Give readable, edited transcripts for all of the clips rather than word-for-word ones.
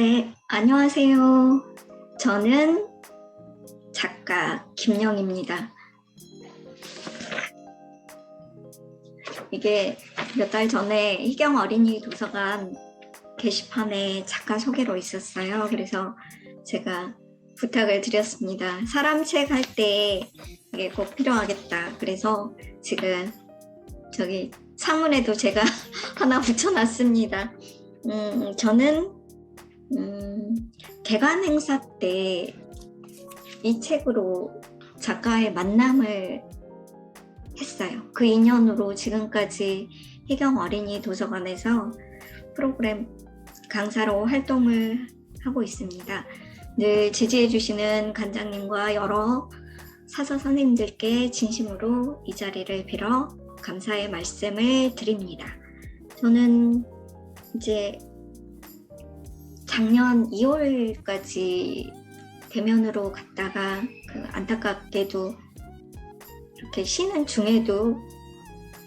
네, 안녕하세요. 저는 작가 김영입니다. 이게 몇 달 전에 희경 어린이 도서관 게시판에 작가 소개로 있었어요. 그래서 제가 부탁을 드렸습니다. 사람 책 할 때 이게 꼭 필요하겠다. 그래서 지금 저기 창문에도 제가 하나 붙여놨습니다. 저는 개관 행사 때 이 책으로 작가의 만남을 했어요. 그 인연으로 지금까지 희경 어린이 도서관에서 프로그램 강사로 활동을 하고 있습니다. 늘 지지해 주시는 관장님과 여러 사서 선생님들께 진심으로 이 자리를 빌어 감사의 말씀을 드립니다. 저는 이제 작년 2월까지 대면으로 갔다가 안타깝게도 이렇게 쉬는 중에도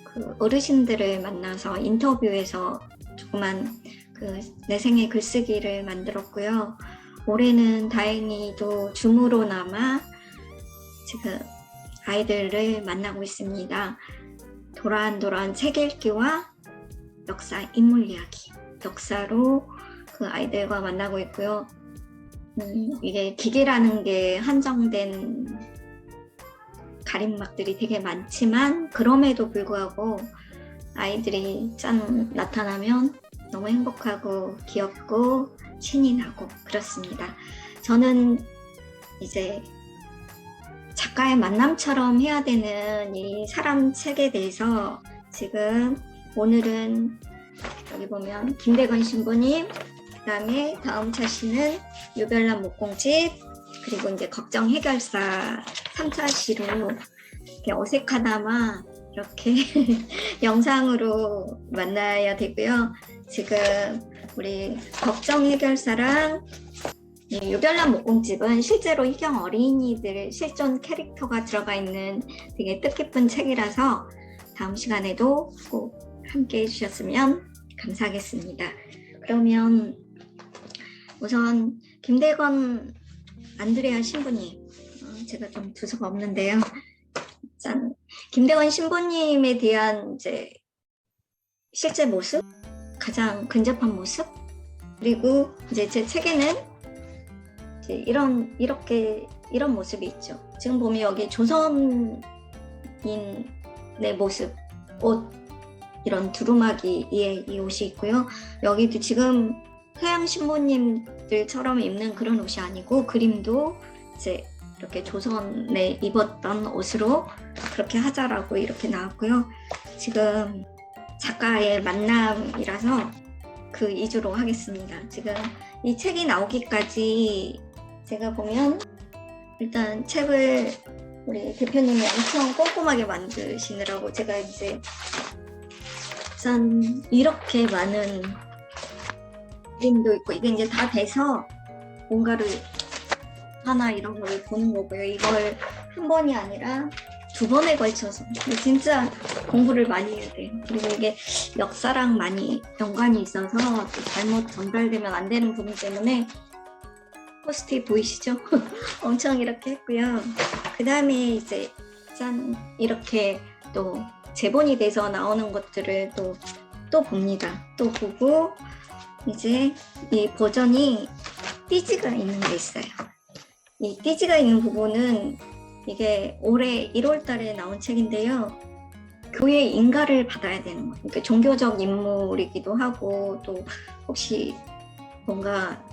그 어르신들을 만나서 인터뷰에서 조그만 내 생애 글쓰기를 만들었고요. 올해는 다행히도 줌으로나마 지금 아이들을 만나고 있습니다. 도란도란 책 읽기와 역사 인물 이야기, 역사로 그 아이들과 만나고 있고요. 이게 기계라는 게 한정된 가림막들이 되게 많지만 그럼에도 불구하고 아이들이 짠 나타나면 너무 행복하고 귀엽고 신이 나고 그렇습니다. 저는 이제 작가의 만남처럼 해야 되는 이 사람 책에 대해서 지금 오늘은 여기 보면 김대건 신부님, 그다음에 다음 차시는 유별난 목공집, 그리고 이제 걱정 해결사 3차시로 이렇게 어색하다마 이렇게 영상으로 만나야 되고요. 지금 우리 걱정 해결사랑 유별난 목공집은 실제로 희경 어린이들 실존 캐릭터가 들어가 있는 되게 뜻깊은 책이라서 다음 시간에도 꼭 함께 해주셨으면 감사하겠습니다. 그러면 우선 김대건 안드레아 신부님, 제가 좀 두서가 없는데요. 짠. 김대건 신부님에 대한 이제 실제 모습, 가장 근접한 모습, 그리고 이제 제 책에는 이제 이런 모습이 있죠. 지금 보면 여기 조선인의 모습, 옷, 이런 두루마기 이 옷이 있고요. 여기도 지금 서양 신부님들처럼 입는 그런 옷이 아니고 그림도 이제 이렇게 조선에 입었던 옷으로 그렇게 하자라고 이렇게 나왔고요. 지금 작가의 만남이라서 그 2주로 하겠습니다. 지금 이 책이 나오기까지 제가 보면 일단 책을 우리 대표님이 엄청 꼼꼼하게 만드시느라고 제가 이제 우선 이렇게 많은 그림도 있고 이게 이제 다 돼서 뭔가를 하나 이런 걸 보는 거고요. 이걸 한 번이 아니라 2번에 걸쳐서 진짜 공부를 많이 해야 돼요. 그리고 이게 역사랑 많이 연관이 있어서 또 잘못 전달되면 안 되는 부분 때문에 포스트잇 보이시죠? 엄청 이렇게 했고요. 그 다음에 이제 짠 이렇게 또 재본이 돼서 나오는 것들을 또 봅니다. 또 보고 이제 이 버전이 띠지가 있는 게 있어요. 이 띠지가 있는 부분은 이게 올해 1월 달에 나온 책인데요. 교회 인가를 받아야 되는 거예요. 그러니까 종교적 인물이기도 하고 또 혹시 뭔가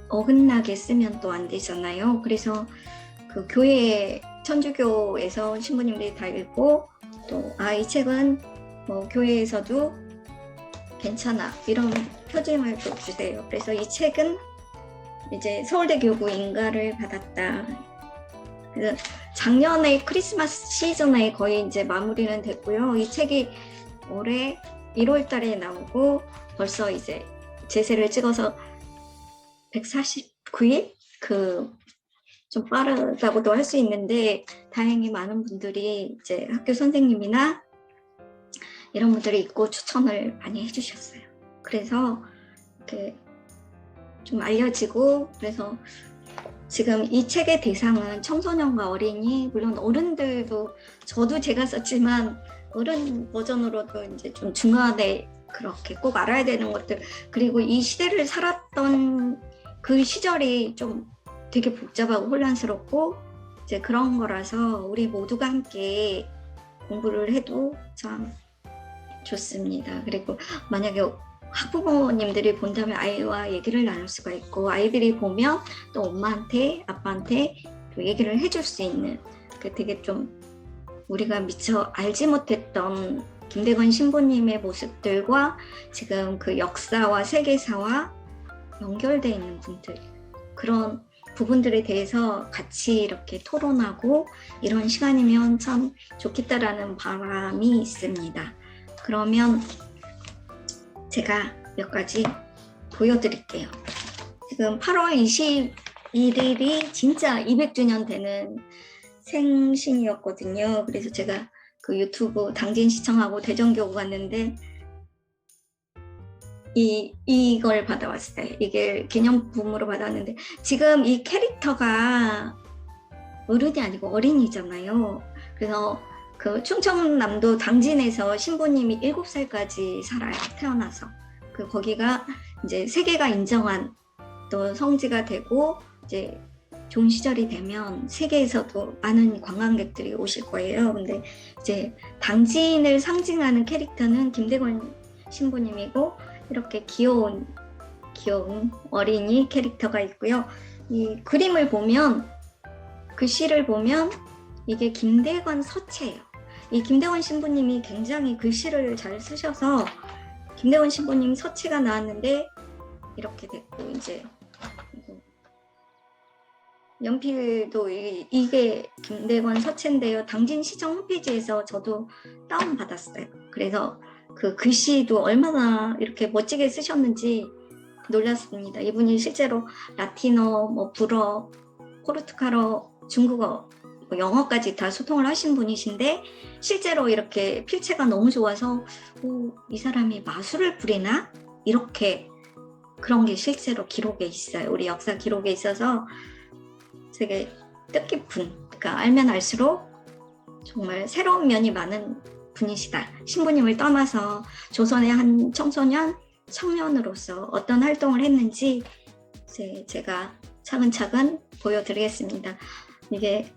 어긋나게 쓰면 또 안 되잖아요. 그래서 그 교회 천주교에서 신부님들이 다 읽고 또 이 책은 뭐 교회에서도 괜찮아 이런 표징을 또 주세요. 그래서 이 책은 이제 서울대 교구 인가를 받았다. 그래서 작년에 크리스마스 시즌에 거의 이제 마무리는 됐고요. 이 책이 올해 1월 달에 나오고 벌써 이제 제세를 찍어서 149일? 좀 빠르다고도 할 수 있는데 다행히 많은 분들이 이제 학교 선생님이나 이런 분들이 있고 추천을 많이 해주셨어요. 그래서 이렇게 좀 알려지고, 그래서 지금 이 책의 대상은 청소년과 어린이, 물론 어른들도, 저도 제가 썼지만 어른 버전으로도 이제 좀 중간에 그렇게 꼭 알아야 되는 것들, 그리고 이 시대를 살았던 그 시절이 좀 되게 복잡하고 혼란스럽고 이제 그런 거라서 우리 모두가 함께 공부를 해도 참 좋습니다. 그리고 만약에 학부모님들이 본다면 아이와 얘기를 나눌 수가 있고, 아이들이 보면 또 엄마한테 아빠한테 또 얘기를 해줄 수 있는, 되게 좀 우리가 미처 알지 못했던 김대건 신부님의 모습들과 지금 그 역사와 세계사와 연결되어 있는 분들, 그런 부분들에 대해서 같이 이렇게 토론하고 이런 시간이면 참 좋겠다라는 바람이 있습니다. 그러면 제가 몇 가지 보여드릴게요. 지금 8월 21일이 진짜 200주년 되는 생신이었거든요. 그래서 제가 그 유튜브 당진 시청하고 대전교구 갔는데 이걸 받아왔어요. 이게 기념품으로 받았는데, 지금 이 캐릭터가 어른이 아니고 어린이잖아요. 그래서 그 충청남도 당진에서 신부님이 7살까지 살아요. 태어나서. 거기가 이제 세계가 인정한 또 성지가 되고, 이제 좋은 시절이 되면 세계에서도 많은 관광객들이 오실 거예요. 근데 이제 당진을 상징하는 캐릭터는 김대건 신부님이고, 이렇게 귀여운 어린이 캐릭터가 있고요. 이 그림을 보면, 글씨를 보면 이게 김대건 서체예요. 이 김대건 신부님이 굉장히 글씨를 잘 쓰셔서 김대건 신부님 서체가 나왔는데 이렇게 됐고, 이제 연필도 이게 김대건 서체인데요. 당진시청 홈페이지에서 저도 다운받았어요. 그래서 그 글씨도 얼마나 이렇게 멋지게 쓰셨는지 놀랐습니다. 이분이 실제로 라틴어, 불어, 포르투갈어, 중국어, 영어까지 다 소통을 하신 분이신데, 실제로 이렇게 필체가 너무 좋아서 이 사람이 마술을 부리나? 이렇게 그런 게 실제로 기록에 있어요. 우리 역사 기록에 있어서 되게 뜻깊은, 그러니까 알면 알수록 정말 새로운 면이 많은 분이시다. 신부님을 떠나서 조선의 한 청년으로서 어떤 활동을 했는지 제가 차근차근 보여드리겠습니다. 이게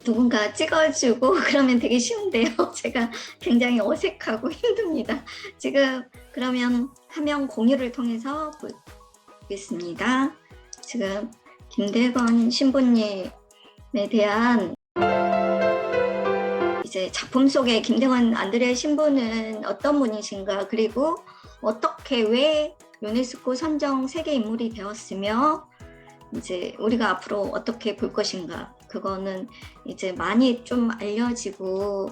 누군가 찍어주고 그러면 되게 쉬운데요. 제가 굉장히 어색하고 힘듭니다. 지금 그러면 화면 공유를 통해서 보겠습니다. 지금 김대건 신부님에 대한 이제 작품 속에 김대건 안드레아 신부는 어떤 분이신가, 그리고 어떻게 왜 유네스코 선정 세계 인물이 되었으며 이제 우리가 앞으로 어떻게 볼 것인가, 그거는 이제 많이 좀 알려지고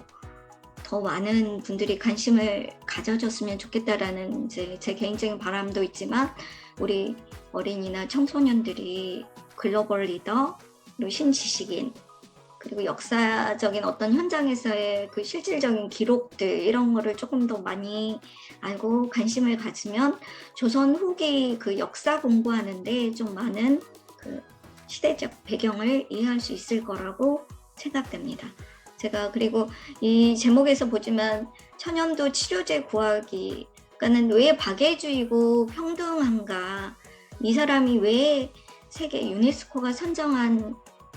더 많은 분들이 관심을 가져줬으면 좋겠다라는 이제 제 개인적인 바람도 있지만, 우리 어린이나 청소년들이 글로벌 리더, 그리고 신지식인, 그리고 역사적인 어떤 현장에서의 그 실질적인 기록들, 이런 거를 조금 더 많이 알고 관심을 가지면 조선 후기 그 역사 공부하는데 좀 많은 그 시대적 배경을 이해할 수 있을 거라고 생각됩니다. 제가 그리고 이 제목에서 보지만 천연두 치료제 구하기, 그러니까는 왜 박애주의고 평등한가, 이 사람이 왜 세계 유네스코가 선정한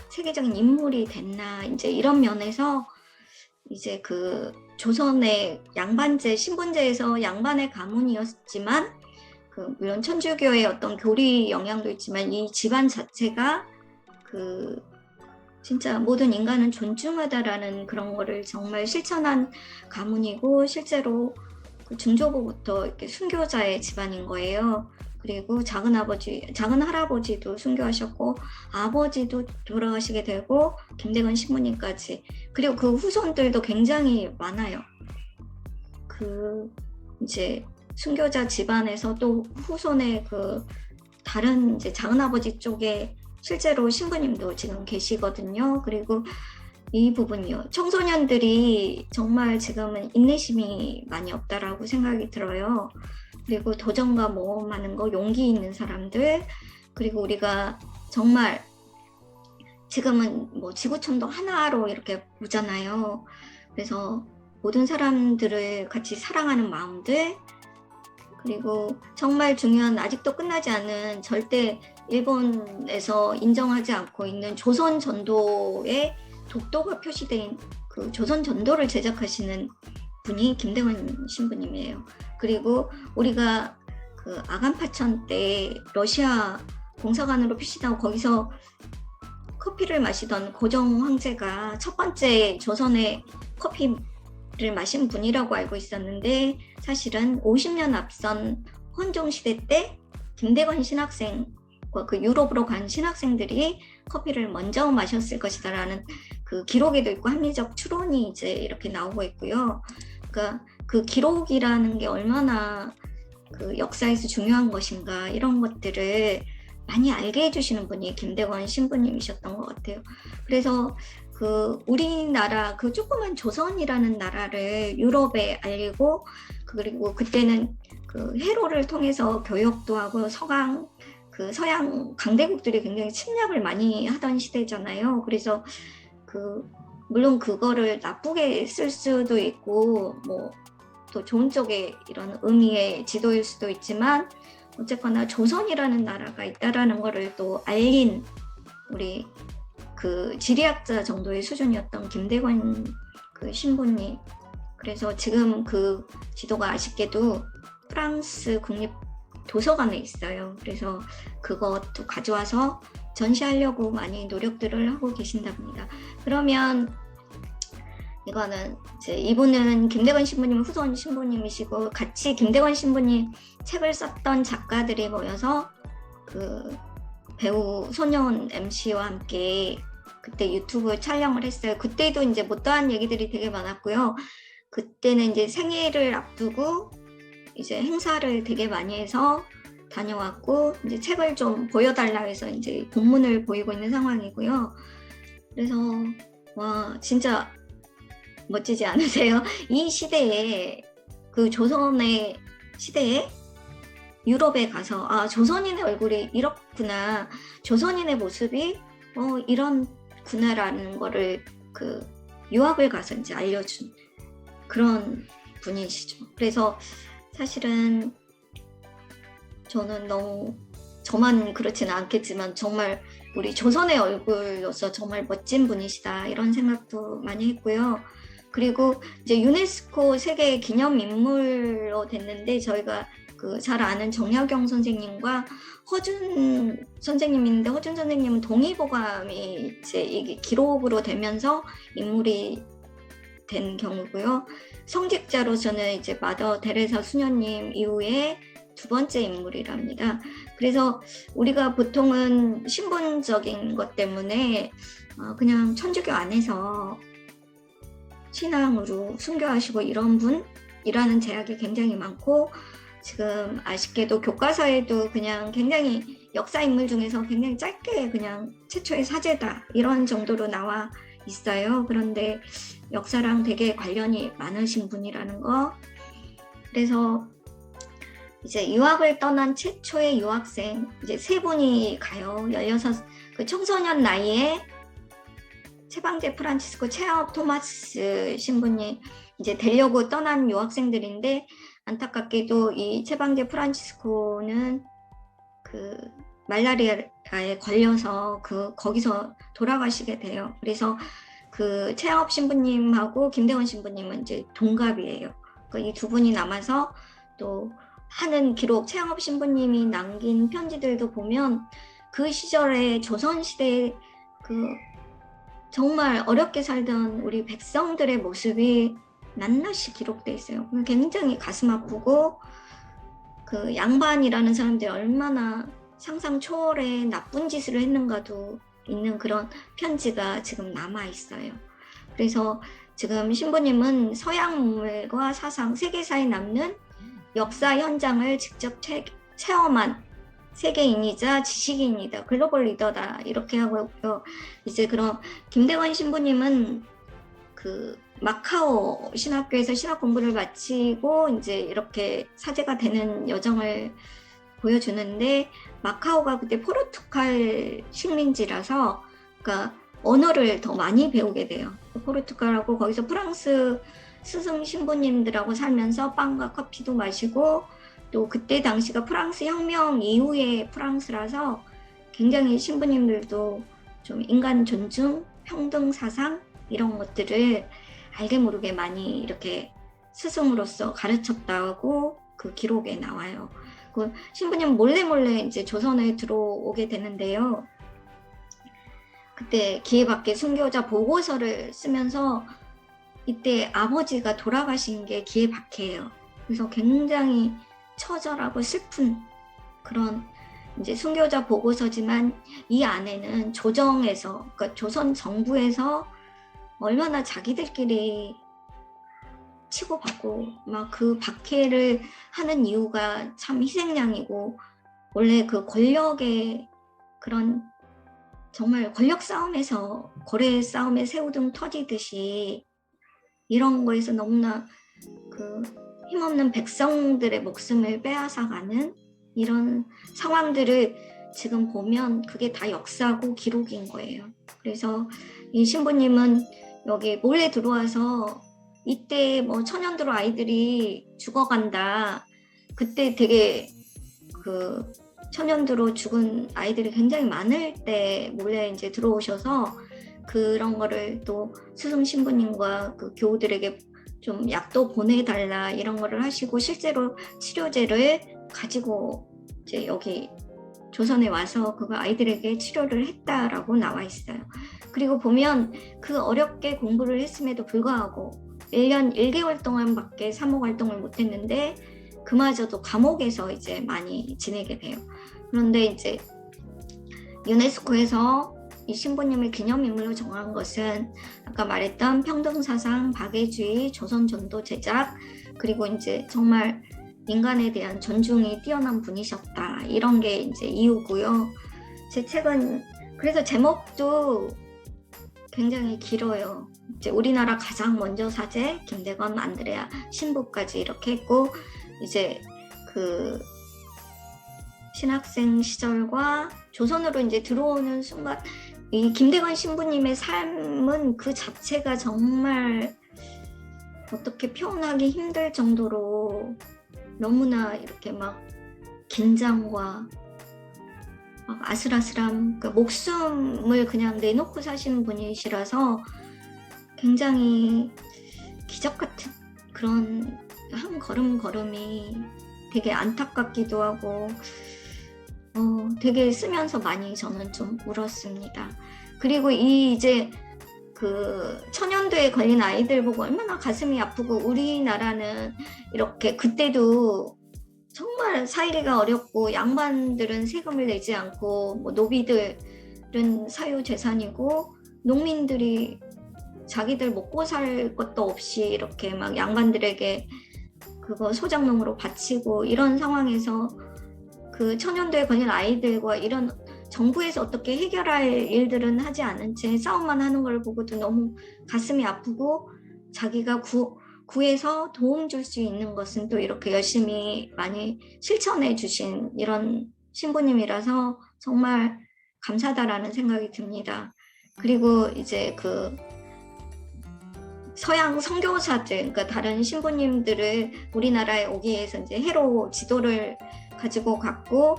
세계적인 인물이 됐나, 이제 이런 면에서 이제 그 조선의 양반제, 신분제에서 양반의 가문이었지만, 물론 천주교의 어떤 교리 영향도 있지만 이 집안 자체가 진짜 모든 인간은 존중하다라는 그런 거를 정말 실천한 가문이고, 실제로 중조부부터 이렇게 순교자의 집안인 거예요. 그리고 작은 할아버지도 순교하셨고, 아버지도 돌아가시게 되고, 김대건 신부님까지, 그리고 그 후손들도 굉장히 많아요. 이제 순교자 집안에서 또 후손의 다른 이제 작은아버지 쪽에 실제로 신부님도 지금 계시거든요. 그리고 이 부분이요. 청소년들이 정말 지금은 인내심이 많이 없다라고 생각이 들어요. 그리고 도전과 모험하는 거, 용기 있는 사람들, 그리고 우리가 정말 지금은 뭐 지구촌도 하나로 이렇게 보잖아요. 그래서 모든 사람들을 같이 사랑하는 마음들, 그리고 정말 중요한, 아직도 끝나지 않은, 절대 일본에서 인정하지 않고 있는 조선 전도의 독도가 표시된 그 조선 전도를 제작하시는 분이 김대건 신부님이에요. 그리고 우리가 그 아간파천 때 러시아 공사관으로 표시되고 거기서 커피를 마시던 고종 황제가 첫 번째 조선의 커피를 마신 분이라고 알고 있었는데, 사실은 50년 앞선 헌종 시대 때 김대건 신학생과 그 유럽으로 간 신학생들이 커피를 먼저 마셨을 것이다라는 그 기록에도 있고 합리적 추론이 이제 이렇게 나오고 있고요. 그러니까 그 기록이라는 게 얼마나 그 역사에서 중요한 것인가, 이런 것들을 많이 알게 해주시는 분이 김대건 신부님이셨던 것 같아요. 그래서 그 우리나라 그 조그만 조선이라는 나라를 유럽에 알리고, 그리고 그때는 그 해로를 통해서 교역도 하고 그 서양 강대국들이 굉장히 침략을 많이 하던 시대잖아요. 그래서 그 물론 그거를 나쁘게 쓸 수도 있고 뭐 또 좋은 쪽에 이런 의미의 지도일 수도 있지만, 어쨌거나 조선이라는 나라가 있다라는 거를 또 알린 우리 그 지리학자 정도의 수준이었던 김대건 그 신부님. 그래서 지금 그 지도가 아쉽게도 프랑스 국립 도서관에 있어요. 그래서 그것도 가져와서 전시하려고 많이 노력들을 하고 계신답니다. 그러면 이거는 이제 이분은 김대건 신부님 후손 신부님이시고, 같이 김대건 신부님 책을 썼던 작가들이 모여서 그 배우 손여운 MC와 함께 그때 유튜브 촬영을 했어요. 그때도 이제 못다한 얘기들이 되게 많았고요. 그때는 이제 생일을 앞두고 이제 행사를 되게 많이 해서 다녀왔고, 이제 책을 좀 보여달라 해서 이제 본문을 보이고 있는 상황이고요. 그래서 와, 진짜 멋지지 않으세요? 이 시대에, 그 조선의 시대에 유럽에 가서 아, 조선인의 얼굴이 이렇구나, 조선인의 모습이 이런구나라는 거를 그 유학을 가서 이제 알려준 그런 분이시죠. 그래서 사실은 저는 너무, 저만 그렇지는 않겠지만 정말 우리 조선의 얼굴로서 정말 멋진 분이시다, 이런 생각도 많이 했고요. 그리고 이제 유네스코 세계 기념 인물로 됐는데, 저희가 그 잘 아는 정약용 선생님과 허준 선생님인데, 허준 선생님은 동의보감이 이제 이게 기록으로 되면서 인물이 된 경우고요. 성직자로서는 이제 마더 데레사 수녀님 이후에 두 번째 인물이랍니다. 그래서 우리가 보통은 신분적인 것 때문에 그냥 천주교 안에서 신앙으로 순교하시고 이런 분이라는 제약이 굉장히 많고, 지금 아쉽게도 교과서에도 그냥 굉장히 역사 인물 중에서 굉장히 짧게 그냥 최초의 사제다 이런 정도로 나와 있어요. 그런데 역사랑 되게 관련이 많으신 분이라는 거. 그래서 이제 유학을 떠난 최초의 유학생 이제 3분이 가요. 16, 그 청소년 나이에 채방제 프란치스코 체아업 토마스 신부님 이제 되려고 떠난 유학생들인데, 안타깝게도 이 채방제 프란치스코는 그 말라리아에 걸려서 거기서 돌아가시게 돼요. 그래서 그 체아업 신부님하고 김대건 신부님은 이제 동갑이에요. 이 두 분이 남아서 또 하는 기록, 체아업 신부님이 남긴 편지들도 보면 그 시절에 조선시대에 그 정말 어렵게 살던 우리 백성들의 모습이 낱낱이 기록돼 있어요. 굉장히 가슴 아프고, 그 양반이라는 사람들이 얼마나 상상 초월의 나쁜 짓을 했는가도 있는 그런 편지가 지금 남아 있어요. 그래서 지금 신부님은 서양 문물과 사상, 세계사에 남는 역사 현장을 직접 체험한 세계인이자 지식인이다, 글로벌 리더다, 이렇게 하고 있고요. 이제 그럼 김대건 신부님은 그 마카오 신학교에서 신학 공부를 마치고 이제 이렇게 사제가 되는 여정을 보여주는데, 마카오가 그때 포르투갈 식민지라서 그러니까 언어를 더 많이 배우게 돼요. 포르투갈하고 거기서 프랑스 스승 신부님들하고 살면서 빵과 커피도 마시고, 또 그때 당시가 프랑스 혁명 이후의 프랑스라서 굉장히 신부님들도 좀 인간 존중, 평등 사상 이런 것들을 알게 모르게 많이 이렇게 스승으로서 가르쳤다고 그 기록에 나와요. 그 신부님 몰래 이제 조선에 들어오게 되는데요. 그때 기회밖에 순교자 보고서를 쓰면서 이때 아버지가 돌아가신 게 기회밖에예요. 그래서 굉장히 처절하고 슬픈 그런 이제 순교자 보고서지만, 이 안에는 조정에서, 그러니까 조선 정부에서 얼마나 자기들끼리 치고받고 막 그 박해를 하는 이유가 참 희생양이고, 원래 그 권력의 그런 정말 권력 싸움에서 거래 싸움에 새우등 터지듯이 이런 거에서 너무나 그 힘없는 백성들의 목숨을 빼앗아가는 이런 상황들을 지금 보면 그게 다 역사고 기록인 거예요. 그래서 이 신부님은 여기 몰래 들어와서 이때 뭐 천연두로 아이들이 죽어간다. 그때 되게 그 천연두로 죽은 아이들이 굉장히 많을 때 몰래 이제 들어오셔서 그런 거를 또 스승 신부님과 그 교우들에게 좀 약도 보내달라 이런 거를 하시고, 실제로 치료제를 가지고 이제 여기 조선에 와서 그거 아이들에게 치료를 했다라고 나와 있어요. 그리고 보면 그 어렵게 공부를 했음에도 불구하고 1년 1개월 동안밖에 사목 활동을 못했는데 그마저도 감옥에서 이제 많이 지내게 돼요. 그런데 이제 유네스코에서 이 신부님을 기념인물로 정한 것은 아까 말했던 평등사상, 박애주의, 조선전도 제작, 그리고 이제 정말 인간에 대한 존중이 뛰어난 분이셨다. 이런 게 이제 이유고요. 제 책은 그래서 제목도 굉장히 길어요. 이제 우리나라 가장 먼저 사제 김대건, 안드레아 신부까지 이렇게 했고, 이제 그 신학생 시절과 조선으로 이제 들어오는 순간 이 김대건 신부님의 삶은 그 자체가 정말 어떻게 표현하기 힘들 정도로 너무나 이렇게 막 긴장과 막 아슬아슬함, 그러니까 목숨을 그냥 내놓고 사시는 분이시라서 굉장히 기적 같은 그런 한 걸음걸음이 되게 안타깝기도 하고 되게 쓰면서 많이 저는 좀 울었습니다. 그리고 이 이제 그 천연두에 걸린 아이들 보고 얼마나 가슴이 아프고, 우리나라는 이렇게 그때도 정말 살기가 어렵고 양반들은 세금을 내지 않고 뭐 노비들은 사유재산이고 농민들이 자기들 먹고 살 것도 없이 이렇게 막 양반들에게 그거 소작농으로 바치고, 이런 상황에서 그 천연두에 걸린 아이들과 이런 정부에서 어떻게 해결할 일들은 하지 않은 채 싸움만 하는 걸 보고도 너무 가슴이 아프고, 자기가 구해서 도움 줄 수 있는 것은 또 이렇게 열심히 많이 실천해 주신 이런 신부님이라서 정말 감사하다라는 생각이 듭니다. 그리고 이제 그 서양 선교사들, 그러니까 다른 신부님들을 우리나라에 오기 위해서 이제 해로 지도를 가지고 갔고,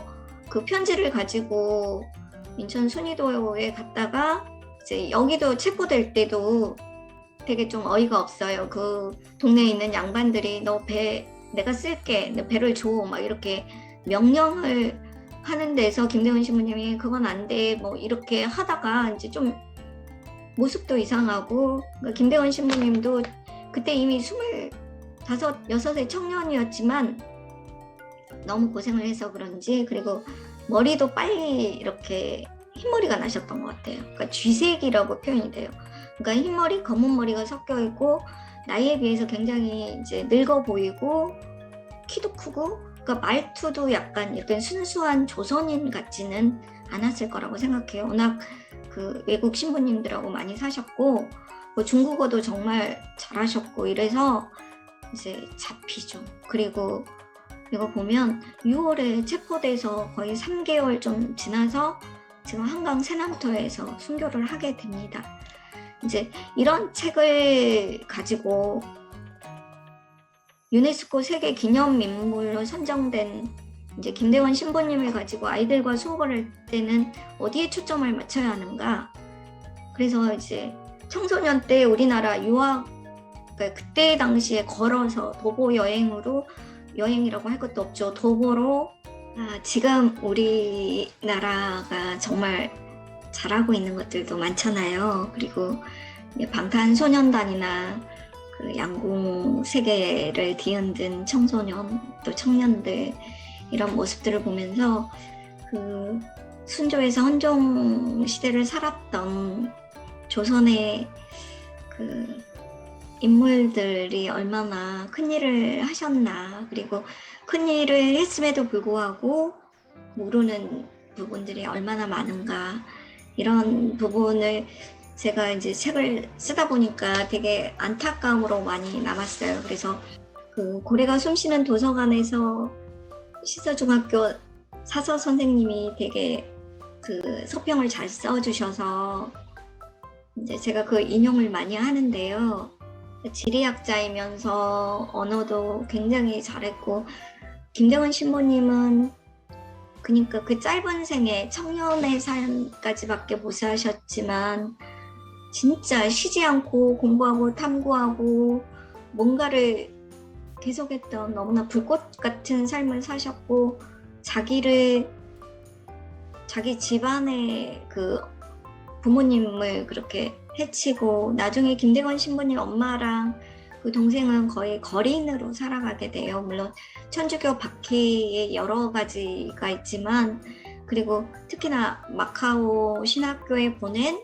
그 편지를 가지고 인천 순이도에 갔다가 이제 여기도 체포될 때도 되게 좀 어이가 없어요. 그 동네에 있는 양반들이 너 배 내가 쓸게, 너 배를 줘, 막 이렇게 명령을 하는 데서 김대건 신부님이 그건 안 돼, 뭐 이렇게 하다가 이제 좀 모습도 이상하고, 그러니까 김대건 신부님도 그때 이미 25, 6의 청년이었지만 너무 고생을 해서 그런지, 그리고 머리도 빨리 이렇게 흰머리가 나셨던 것 같아요. 그러니까 쥐색이라고 표현이 돼요. 그러니까 흰머리, 검은 머리가 섞여 있고 나이에 비해서 굉장히 이제 늙어 보이고 키도 크고, 그러니까 말투도 약간 이렇게 순수한 조선인 같지는 않았을 거라고 생각해요. 워낙 그 외국 신부님들하고 많이 사셨고, 뭐 중국어도 정말 잘하셨고 이래서 이제 잡히죠. 그리고 이거 보면 6월에 체포돼서 거의 3개월 좀 지나서 지금 한강 세남터에서 순교를 하게 됩니다. 이제 이런 책을 가지고 유네스코 세계 기념인물로 선정된 이제 김대원 신부님을 가지고 아이들과 수업을 할 때는 어디에 초점을 맞춰야 하는가? 그래서 이제 청소년 때 우리나라 유학, 그러니까 그때 당시에 걸어서 도보 여행으로, 여행이라고 할 것도 없죠. 도보로 지금 우리나라가 정말 잘하고 있는 것들도 많잖아요. 그리고 방탄소년단이나 그 양궁 세계를 뒤흔든 청소년 또 청년들 이런 모습들을 보면서 그 순조에서 헌종 시대를 살았던 조선의 그 인물들이 얼마나 큰 일을 하셨나, 그리고 큰 일을 했음에도 불구하고 모르는 부분들이 얼마나 많은가, 이런 부분을 제가 이제 책을 쓰다 보니까 되게 안타까움으로 많이 남았어요. 그래서 그 고래가 숨쉬는 도서관에서 시서중학교 사서 선생님이 되게 그 서평을 잘 써주셔서 이제 제가 그 인용을 많이 하는데요. 지리학자이면서 언어도 굉장히 잘했고, 김대원 신부님은 그러니까 그 짧은 생에 청년의 삶까지밖에 못 사셨지만 진짜 쉬지 않고 공부하고 탐구하고 뭔가를 계속했던 너무나 불꽃 같은 삶을 사셨고, 자기 집안의 그 부모님을 그렇게 해치고 나중에 김대건 신부님 엄마랑 그 동생은 거의 거린으로 살아가게 돼요. 물론 천주교 박해의 여러 가지가 있지만, 그리고 특히나 마카오 신학교에 보낸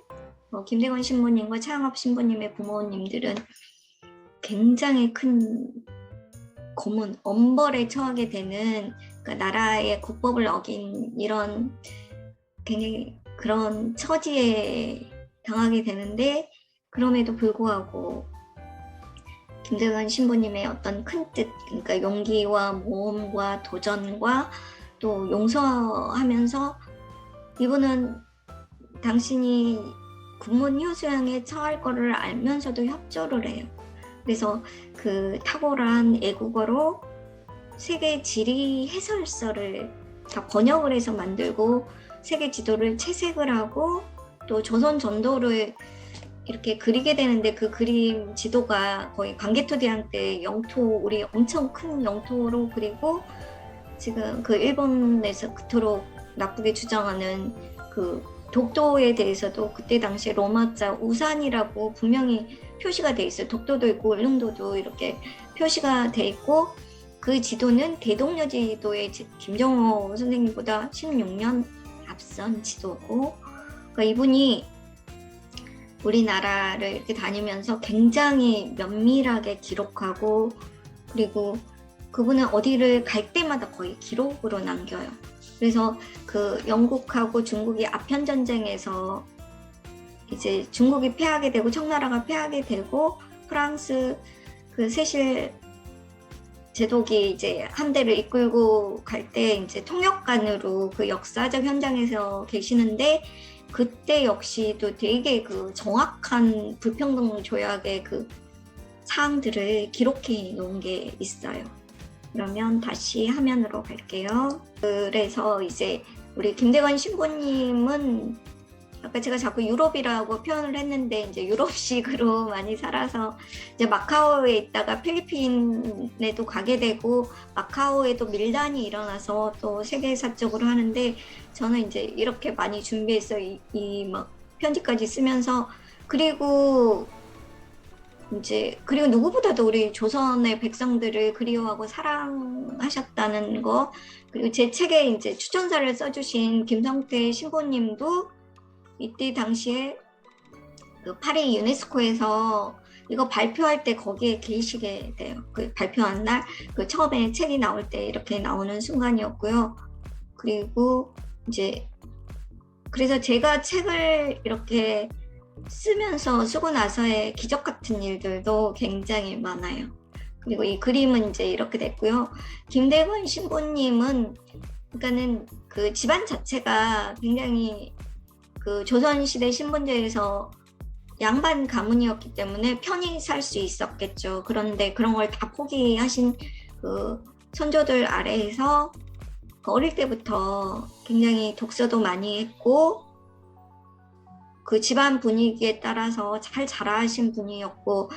김대건 신부님과 차영업 신부님의 부모님들은 굉장히 큰 고문, 엄벌에 처하게 되는, 그러니까 나라의 국법을 어긴 이런 굉장히 그런 처지에 당하게 되는데, 그럼에도 불구하고 김대건 신부님의 어떤 큰 뜻, 그러니까 용기와 모험과 도전과 또 용서하면서, 이분은 당신이 군문휴 수양에 처할 거를 알면서도 협조를 해요. 그래서 그 탁월한 애국어로 세계 지리 해설서를 다 번역을 해서 만들고 세계 지도를 채색을 하고 또 조선 전도를 이렇게 그리게 되는데, 그 그림 지도가 거의 광개토대왕 때 영토, 우리 엄청 큰 영토로 그리고 지금 그 일본에서 그토록 나쁘게 주장하는 그 독도에 대해서도 그때 당시에 로마자 우산이라고 분명히 표시가 돼 있어요. 독도도 있고 울릉도도 이렇게 표시가 돼 있고, 그 지도는 대동여 지도의 김정호 선생님보다 16년 앞선 지도고, 그러니까 이분이 우리나라를 이렇게 다니면서 굉장히 면밀하게 기록하고, 그리고 그분은 어디를 갈 때마다 거의 기록으로 남겨요. 그래서 그 영국하고 중국이 아편 전쟁에서 이제 중국이 패하게 되고 청나라가 패하게 되고, 프랑스 그 세실 제독이 이제 함대를 이끌고 갈 때 이제 통역관으로 그 역사적 현장에서 계시는데, 그때 역시도 되게 그 정확한 불평등 조약의 그 사항들을 기록해 놓은 게 있어요. 그러면 다시 화면으로 갈게요. 그래서 이제 우리 김대건 신부님은 아까 제가 자꾸 유럽이라고 표현을 했는데 이제 유럽식으로 많이 살아서 이제 마카오에 있다가 필리핀에도 가게 되고, 마카오에도 밀란이 일어나서 또 세계사적으로 하는데, 저는 이제 이렇게 많이 준비해서 이 막 편지까지 쓰면서, 그리고 이제 그리고 누구보다도 우리 조선의 백성들을 그리워하고 사랑하셨다는 거, 그리고 제 책에 이제 추천사를 써주신 김성태 신부님도 이때 당시에 그 파리 유네스코에서 이거 발표할 때 거기에 계시게 돼요. 그 발표한 날, 그 처음에 책이 나올 때 이렇게 나오는 순간이었고요. 그리고 이제 그래서 제가 책을 이렇게 쓰고 나서의 기적 같은 일들도 굉장히 많아요. 그리고 이 그림은 이제 이렇게 됐고요. 김대건 신부님은 그러니까는 그 집안 자체가 굉장히 그 조선시대 신분제에서 양반 가문이었기 때문에 편히 살 수 있었겠죠. 그런데 그런 걸 다 포기하신 그 선조들 아래에서 어릴 때부터 굉장히 독서도 많이 했고 그 집안 분위기에 따라서 잘 자라신 분이었고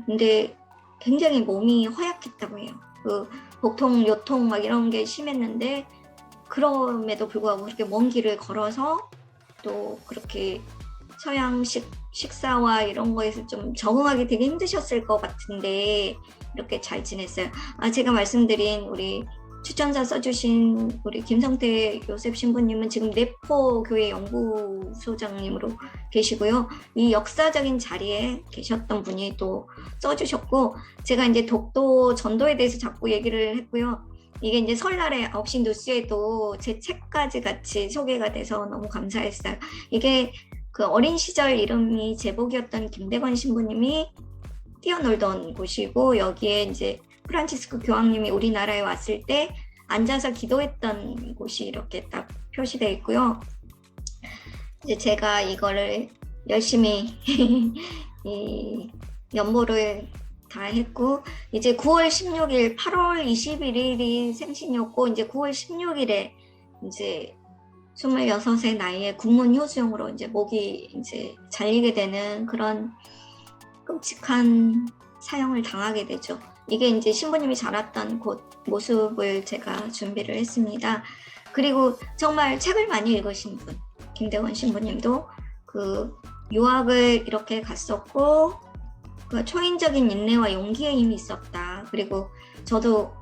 근데 굉장히 몸이 허약했다고 해요. 그 복통, 요통 막 이런 게 심했는데 그럼에도 불구하고 그렇게 먼 길을 걸어서 또 그렇게 서양식 식사와 이런 거에서 좀 적응하기 되게 힘드셨을 것 같은데 이렇게 잘 지냈어요. 제가 말씀드린 우리 추천사 써주신 우리 김성태 요셉 신부님은 지금 내포 교회 연구소장님으로 계시고요. 이 역사적인 자리에 계셨던 분이 또 써주셨고 제가 이제 독도 전도에 대해서 자꾸 얘기를 했고요. 이게 이제 설날에 9시 뉴스에도 제 책까지 같이 소개가 돼서 너무 감사했어요. 이게 그 어린 시절 이름이 제복이었던 김대건 신부님이 뛰어놀던 곳이고 여기에 이제 프란치스코 교황님이 우리나라에 왔을 때 앉아서 기도했던 곳이 이렇게 딱 표시되어 있고요. 이제 제가 이거를 열심히 이 연보를 다 했고 이제 9월 16일, 8월 21일이 생신이었고 이제 9월 16일에 이제 26세 나이에 국문 효수형으로 이제 목이 이제 잘리게 되는 그런 끔찍한 사형을 당하게 되죠. 이게 이제 신부님이 자랐던 곳 모습을 제가 준비를 했습니다. 그리고 정말 책을 많이 읽으신 분, 김대건 신부님도 그 유학을 이렇게 갔었고 그 초인적인 인내와 용기의 힘이 있었다. 그리고 저도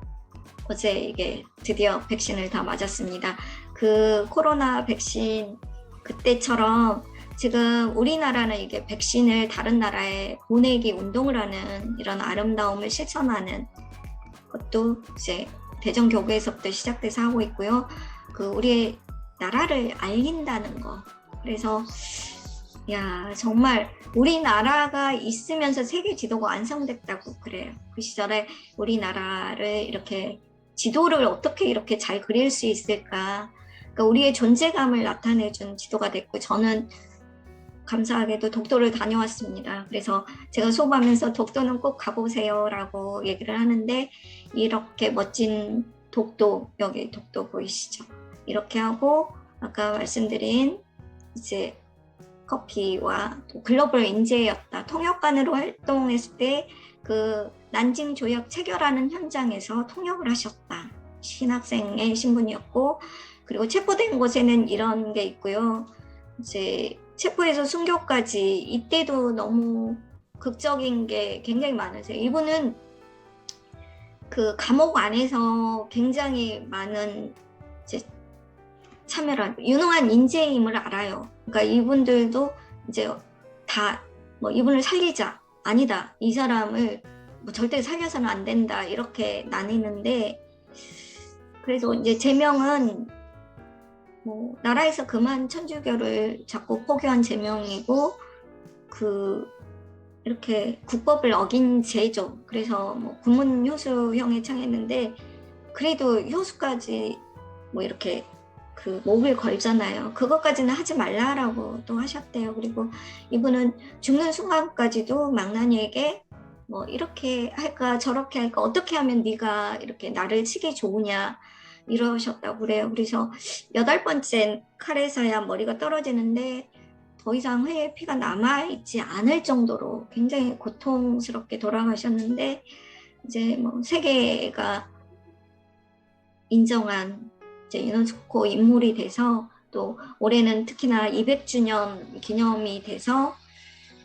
어제 이게 드디어 백신을 다 맞았습니다. 그 코로나 백신 그때처럼 지금 우리나라는 이게 백신을 다른 나라에 보내기 운동을 하는 이런 아름다움을 실천하는 것도 이제 대전교구에서부터 시작돼서 하고 있고요. 그 우리의 나라를 알린다는 거. 그래서 야 정말 우리나라가 있으면서 세계 지도가 완성됐다고 그래요. 그 시절에 우리나라를 이렇게 지도를 어떻게 이렇게 잘 그릴 수 있을까. 그러니까 우리의 존재감을 나타내준 지도가 됐고 저는 감사하게도 독도를 다녀왔습니다. 그래서 제가 수업하면서 독도는 꼭 가보세요 라고 얘기를 하는데 이렇게 멋진 독도, 여기 독도 보이시죠? 이렇게 하고 아까 말씀드린 이제 커피와 또 글로벌 인재였다. 통역관으로 활동했을 때 그 난징 조약 체결하는 현장에서 통역을 하셨다. 신학생의 신분이었고 그리고 체포된 곳에는 이런 게 있고요. 이제 체포해서 순교까지 이때도 너무 극적인 게 굉장히 많으세요. 이분은 그 감옥 안에서 굉장히 많은 이제 참여를 유능한 인재임을 알아요. 그러니까 이분들도 이제 다 뭐 이분을 살리자 아니다 이 사람을 뭐 절대 살려서는 안 된다 이렇게 나뉘는데 그래서 이제 제명은 뭐 나라에서 그만 천주교를 자꾸 포교한 제명이고 그 이렇게 국법을 어긴 죄죠. 그래서 뭐 국문 효수형에 청했는데 그래도 효수까지 뭐 이렇게 그 목을 걸잖아요. 그것까지는 하지 말라라고 또 하셨대요. 그리고 이분은 죽는 순간까지도 망나니에게 뭐 이렇게 할까 저렇게 할까 어떻게 하면 네가 이렇게 나를 치기 좋으냐 이러셨다고 그래요. 그래서 8번째 칼에서야 머리가 떨어지는데 더 이상 회의 피가 남아있지 않을 정도로 굉장히 고통스럽게 돌아가셨는데 이제 뭐 세계가 인정한 이제 유네스코 인물이 돼서 또 올해는 특히나 200주년 기념이 돼서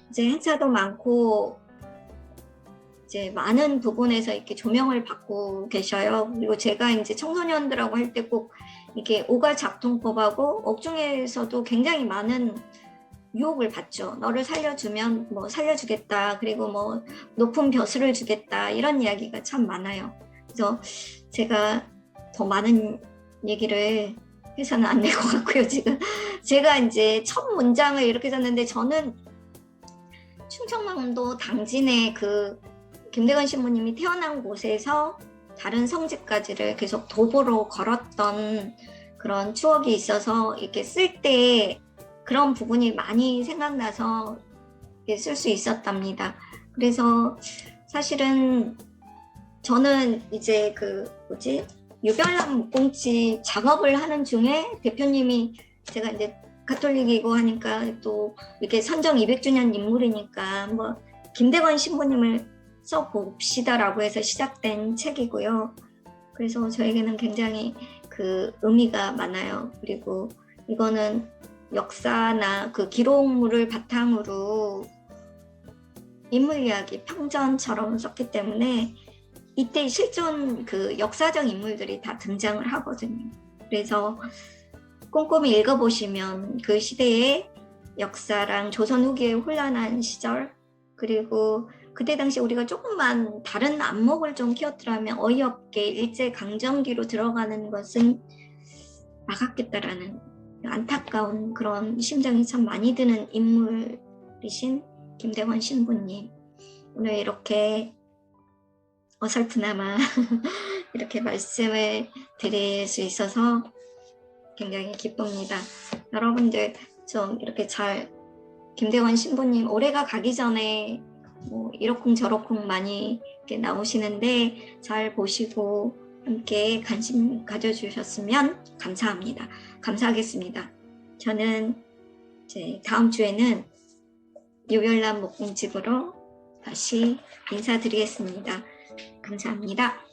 이제 행사도 많고 이제 많은 부분에서 이렇게 조명을 받고 계셔요. 그리고 제가 이제 청소년들하고 할 때 꼭 이게 오가작동법하고 옥중에서도 굉장히 많은 유혹을 받죠. 너를 살려주면 뭐 살려주겠다. 그리고 뭐 높은 벼슬을 주겠다. 이런 이야기가 참 많아요. 그래서 제가 더 많은 얘기를 해서는 안 될 것 같고요. 지금 제가 이제 첫 문장을 이렇게 썼는데 저는 충청남도 당진의 그 김대건 신부님이 태어난 곳에서 다른 성지까지를 계속 도보로 걸었던 그런 추억이 있어서 이렇게 쓸 때 그런 부분이 많이 생각나서 쓸 수 있었답니다. 그래서 사실은 저는 이제 그 유별난 목공집 작업을 하는 중에 대표님이 제가 이제 가톨릭이고 하니까 또 이렇게 선정 200주년 인물이니까 한번 김대건 신부님을 써봅시다라고 해서 시작된 책이고요. 그래서 저에게는 굉장히 그 의미가 많아요. 그리고 이거는 역사나 그 기록물을 바탕으로 인물 이야기, 평전처럼 썼기 때문에 이때 실존 그 역사적 인물들이 다 등장을 하거든요. 그래서 꼼꼼히 읽어보시면 그 시대의 역사랑 조선 후기의 혼란한 시절, 그리고 그때 당시 우리가 조금만 다른 안목을 좀 키웠더라면 어이없게 일제강점기로 들어가는 것은 막았겠다라는 안타까운 그런 심정이 참 많이 드는 인물이신 김대건 신부님, 오늘 이렇게 어설프나마 이렇게 말씀을 드릴 수 있어서 굉장히 기쁩니다. 여러분들 좀 이렇게 잘 김대건 신부님 올해가 가기 전에 뭐 이러쿵저러쿵 많이 이렇게 나오시는데 잘 보시고 함께 관심 가져주셨으면 감사합니다. 감사하겠습니다. 저는 이제 다음 주에는 유별난 목공집으로 다시 인사드리겠습니다. 감사합니다.